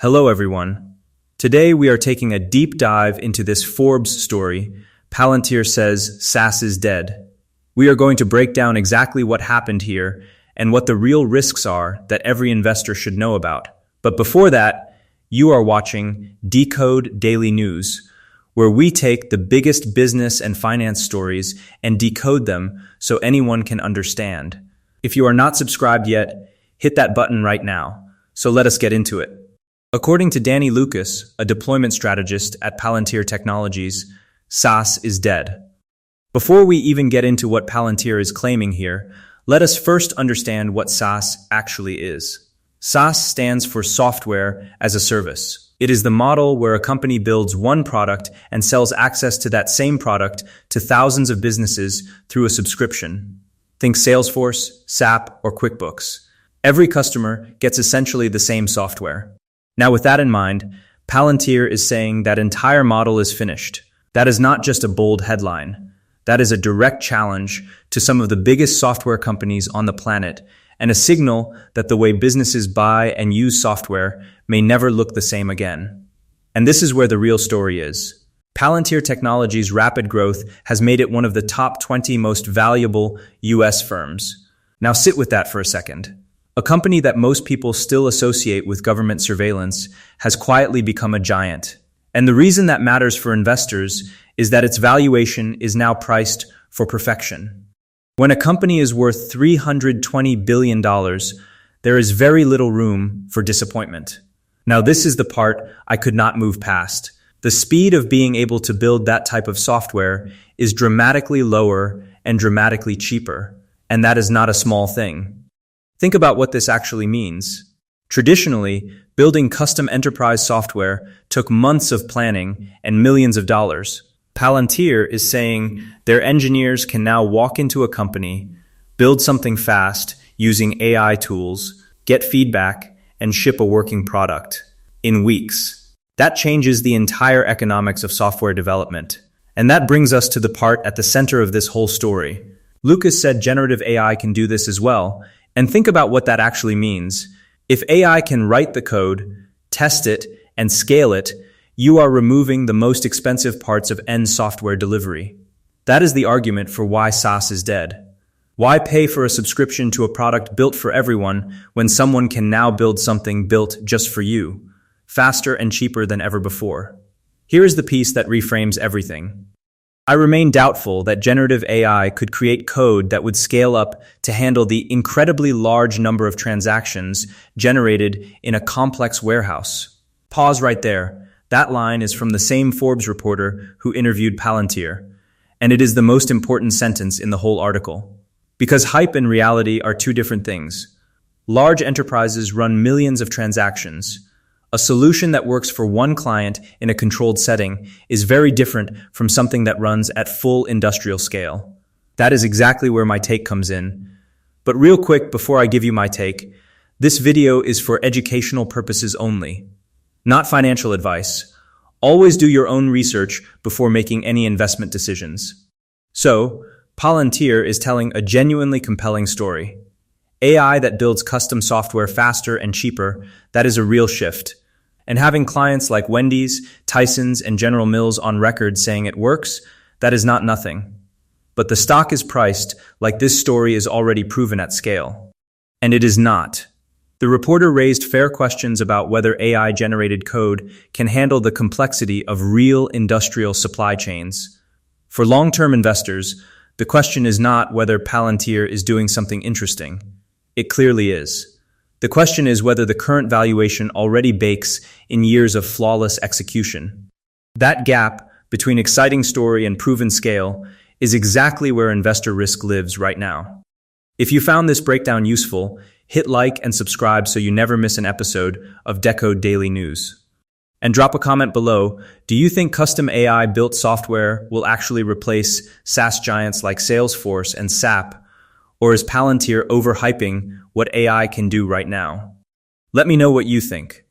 Hello, everyone. Today we are taking a deep dive into this Forbes story. Palantir says SaaS is dead. We are going to break down exactly what happened here and what the real risks are that every investor should know about. But before that, you are watching Decode Daily News, where we take the biggest business and finance stories and decode them so anyone can understand. If you are not subscribed yet, hit that button right now. So let us get into it. According to Danny Lucas, a deployment strategist at Palantir Technologies, SaaS is dead. Before we even get into what Palantir is claiming here, let us first understand what SaaS actually is. SaaS stands for Software as a Service. It is the model where a company builds one product and sells access to that same product to thousands of businesses through a subscription. Think Salesforce, SAP, or QuickBooks. Every customer gets essentially the same software. Now, with that in mind, Palantir is saying that entire model is finished. That is not just a bold headline. That is a direct challenge to some of the biggest software companies on the planet and a signal that the way businesses buy and use software may never look the same again. And this is where the real story is. Palantir Technologies' rapid growth has made it one of the top 20 most valuable US firms. Now sit with that for a second. A company that most people still associate with government surveillance has quietly become a giant. And the reason that matters for investors is that its valuation is now priced for perfection. When a company is worth $320 billion, there is very little room for disappointment. Now, this is the part I could not move past. The speed of being able to build that type of software is dramatically lower and dramatically cheaper, and that is not a small thing. Think about what this actually means. Traditionally, building custom enterprise software took months of planning and millions of dollars. Palantir is saying their engineers can now walk into a company, build something fast using AI tools, get feedback, and ship a working product in weeks. That changes the entire economics of software development. And that brings us to the part at the center of this whole story. Lucas said generative AI can do this as well. And think about what that actually means. If AI can write the code, test it, and scale it, you are removing the most expensive parts of end software delivery. That is the argument for why SaaS is dead. Why pay for a subscription to a product built for everyone when someone can now build something built just for you, faster and cheaper than ever before? Here is the piece that reframes everything. I remain doubtful that generative AI could create code that would scale up to handle the incredibly large number of transactions generated in a complex warehouse. Pause right there. That line is from the same Forbes reporter who interviewed Palantir, and it is the most important sentence in the whole article. Because hype and reality are two different things. Large enterprises run millions of transactions. A solution that works for one client in a controlled setting is very different from something that runs at full industrial scale. That is exactly where my take comes in. But real quick, before I give you my take, this video is for educational purposes only, not financial advice. Always do your own research before making any investment decisions. So, Palantir is telling a genuinely compelling story. AI that builds custom software faster and cheaper, that is a real shift. And having clients like Wendy's, Tyson's, and General Mills on record saying it works, that is not nothing. But the stock is priced like this story is already proven at scale. And it is not. The reporter raised fair questions about whether AI-generated code can handle the complexity of real industrial supply chains. For long-term investors, the question is not whether Palantir is doing something interesting. It clearly is. The question is whether the current valuation already bakes in years of flawless execution. That gap between exciting story and proven scale is exactly where investor risk lives right now. If you found this breakdown useful, hit like and subscribe so you never miss an episode of Decode Daily News. And drop a comment below. Do you think custom AI-built software will actually replace SaaS giants like Salesforce and SAP? Or is Palantir overhyping what AI can do right now? Let me know what you think.